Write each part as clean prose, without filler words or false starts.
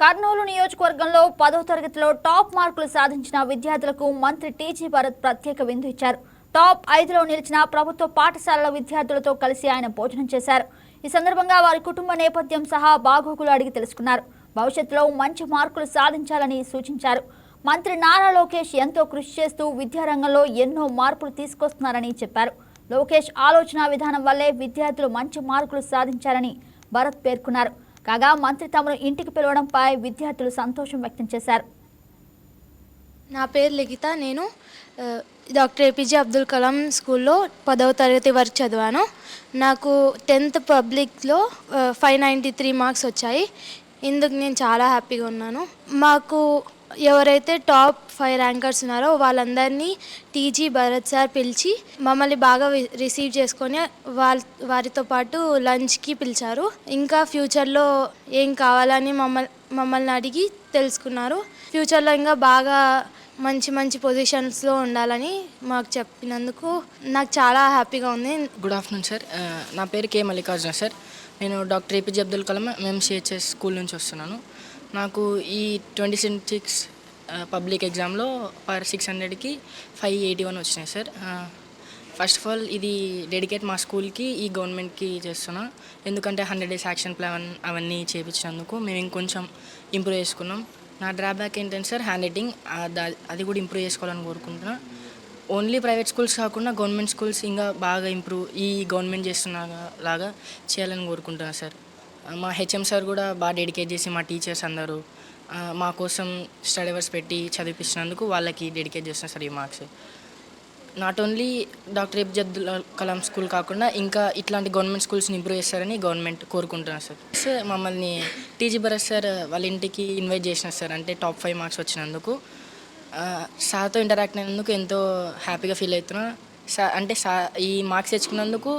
కర్నూలు నియోజకవర్గంలో 10వ తరగతిలో టాప్ మార్కులు సాధించిన విద్యార్థులకు మంత్రి టీజీ భరత్ ప్రత్యేక విందు ఇచ్చారు. టాప్ 5లో నిలిచిన ప్రభుత్వ పాఠశాలల విద్యార్థులతో కలిసి ఆయన భోజనం చేశారు. ఈ సందర్భంగా వారి కుటుంబ నేపథ్యం సహా బాగోగులు అడిగి తెలుసుకున్నారు. భవిష్యత్తులో మంచి మార్కులు సాధించాలని సూచించారు. మంత్రి నారా లోకేష్ ఎంతో కృషి చేస్తూ విద్యారంగంలో ఎన్నో మార్పులు తీసుకొస్తున్నారని చెప్పారు. లోకేష్ ఆలోచన విధానం వల్లే విద్యార్థులు మంచి మార్కులు సాధించారని భరత్ పేర్కొన్నారు. కాగా మంత్రి తమను ఇంటికి పిలవడంపై విద్యార్థులు సంతోషం వ్యక్తం చేశారు. నా పేరు లిఖిత. నేను డాక్టర్ ఏపీజే అబ్దుల్ కలాం స్కూల్లో 10వ తరగతి వరకు చదివాను. నాకు 10th పబ్లిక్లో 593 మార్క్స్ వచ్చాయి. ఇందుకు నేను చాలా హ్యాపీగా ఉన్నాను. మాకు ఎవరైతే టాప్ 5 ర్యాంకర్స్ ఉన్నారో వాళ్ళందరినీ టీజీ భరత్ సార్ పిలిచి మమ్మల్ని బాగా రిసీవ్ చేసుకొని వారితో పాటు లంచ్కి పిలిచారు. ఇంకా ఫ్యూచర్లో ఏం కావాలని మమ్మల్ని అడిగి తెలుసుకున్నారు. ఫ్యూచర్లో ఇంకా బాగా మంచి మంచి పొజిషన్స్లో ఉండాలని మాకు చెప్పినందుకు నాకు చాలా హ్యాపీగా ఉంది. Good afternoon sir. నా పేరు కే మల్లికార్జున సార్. నేను doctor APJ Abdul Kalam MCHS school నుంచి వస్తున్నాను. నాకు ఈ 2026 పబ్లిక్ ఎగ్జామ్లో పర్ 600కి 581 వచ్చినాయి సార్. ఫస్ట్ ఆఫ్ ఆల్ ఇది డెడికేట్ మా స్కూల్కి, ఈ గవర్నమెంట్కి చేస్తున్నా. ఎందుకంటే 100 days యాక్షన్ ప్లాన్ అవన్నీ చేయించినందుకు మేము ఇంకొంచెం ఇంప్రూవ్ చేసుకున్నాం. నా డ్రాబ్యాక్ ఏంటంటే సార్ హ్యాండ్ రైటింగ్, అది కూడా ఇంప్రూవ్ చేసుకోవాలని కోరుకుంటున్నా. ఓన్లీ ప్రైవేట్ స్కూల్స్ కాకుండా గవర్నమెంట్ స్కూల్స్ ఇంకా బాగా ఇంప్రూవ్ ఈ గవర్నమెంట్ చేస్తున్న లాగా చేయాలని కోరుకుంటున్నాను సార్. మా హెచ్ఎం సార్ కూడా బాగా డెడికేట్ చేసి మా టీచర్స్ అందరూ మా కోసం స్టడీ అవర్స్ పెట్టి చదివిస్తున్నందుకు వాళ్ళకి డెడికేట్ చేస్తున్నారు సార్ ఈ marks. Not only doctor APJ Abdul Kalam school కాకుండా ఇంకా ఇట్లాంటి గవర్నమెంట్ స్కూల్స్ని ఇంప్రూవ్ చేస్తారని గవర్నమెంట్ కోరుకుంటున్నారు సార్. మమ్మల్ని టీజీ భరత్ సార్ వాళ్ళ ఇంటికి ఇన్వైట్ చేసినారు సార్. అంటే టాప్ 5 మార్క్స్ వచ్చినందుకు సార్తో ఇంటరాక్ట్ అయినందుకు ఎంతో హ్యాపీగా ఫీల్ అవుతున్నా సార్. అంటే ఈ మార్క్స్ తెచ్చుకున్నందుకు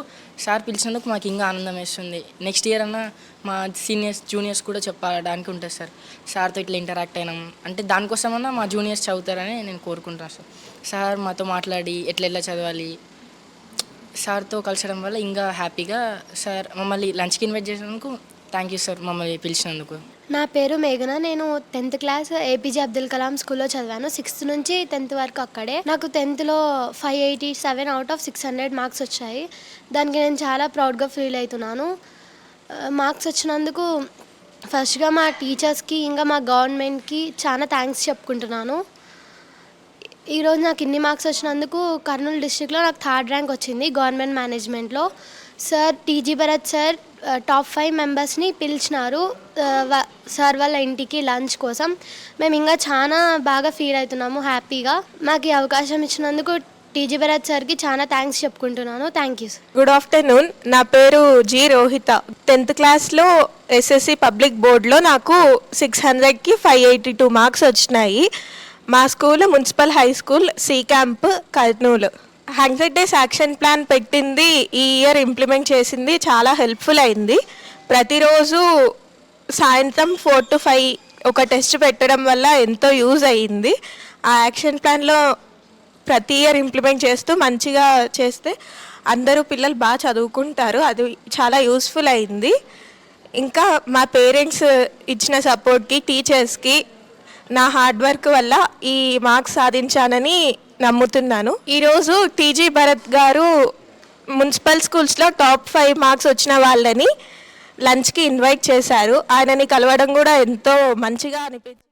సార్ పిలిచినందుకు మాకు ఇంకా ఆనందం వేస్తుంది. నెక్స్ట్ ఇయర్ అన్నా మా సీనియర్స్ జూనియర్స్ కూడా చెప్పడానికి ఉంటుంది సార్. సార్తో ఇట్లా ఇంటరాక్ట్ అయినాం అంటే దానికోసమన్నా మా జూనియర్స్ చదువుతారని నేను కోరుకుంటున్నాను సార్. సార్ మాతో మాట్లాడి ఎట్లా చదవాలి సార్తో కలిసడం వల్ల ఇంకా హ్యాపీగా సార్ మమ్మల్ని లంచ్కి ఇన్వైట్ చేసినందుకు థ్యాంక్ యూ సార్ మమ్మల్ని పిలిచినందుకు. నా పేరు మేఘన. నేను 10th class APJ Abdul Kalam స్కూల్లో చదివాను. 6th నుంచి 10th వరకు అక్కడే. నాకు 10thలో 587 out of 600 మార్క్స్ వచ్చాయి. దానికి నేను చాలా ప్రౌడ్గా ఫీల్ అవుతున్నాను. మార్క్స్ వచ్చినందుకు ఫస్ట్గా మా టీచర్స్కి ఇంకా మా గవర్నమెంట్కి చాలా థ్యాంక్స్ చెప్పుకుంటున్నాను. ఈరోజు నాకు ఇన్ని మార్క్స్ వచ్చినందుకు కర్నూలు డిస్ట్రిక్ట్లో నాకు 3rd ర్యాంక్ వచ్చింది గవర్నమెంట్ మేనేజ్మెంట్లో. Sir TG Bharat sir top 5 మెంబర్స్ని పిలిచినారు సార్ వాళ్ళ ఇంటికి లంచ్ కోసం. మేము ఇంకా చాలా బాగా ఫీల్ అవుతున్నాము హ్యాపీగా. మాకు ఈ అవకాశం ఇచ్చినందుకు టీజీ భరత్ సార్కి చాలా థ్యాంక్స్ చెప్పుకుంటున్నాను. Thank you sir. Good afternoon. నా పేరు జి రోహిత. 10th క్లాస్లో ఎస్ఎస్సి పబ్లిక్ బోర్డులో నాకు 600కి 582 మార్క్స్ వచ్చినాయి. మా school municipal high school C camp Kurnool. 100 days action plan పెట్టింది ఈ ఇయర్ ఇంప్లిమెంట్ చేసింది చాలా హెల్ప్ఫుల్ అయింది. ప్రతిరోజు సాయంత్రం 4 to 5 ఒక టెస్ట్ పెట్టడం వల్ల ఎంతో యూజ్ అయ్యింది. ఆ యాక్షన్ ప్లాన్లో ప్రతి ఇయర్ ఇంప్లిమెంట్ చేస్తూ మంచిగా చేస్తే అందరూ పిల్లలు బాగా చదువుకుంటారు. అది చాలా యూస్ఫుల్ అయింది. ఇంకా మా పేరెంట్స్ ఇచ్చిన సపోర్ట్కి, టీచర్స్కి నా హార్డ్ వర్క్ వల్ల ఈ మార్క్స్ సాధించానని నమ్ముతున్నాను. ఈరోజు టీజీ భరత్ గారు మున్సిపల్ స్కూల్స్లో టాప్ 5 మార్క్స్ వచ్చిన వాళ్ళని లంచ్కి ఇన్వైట్ చేశారు. ఆయనని కలవడం కూడా ఎంతో మంచిగా అనిపించింది.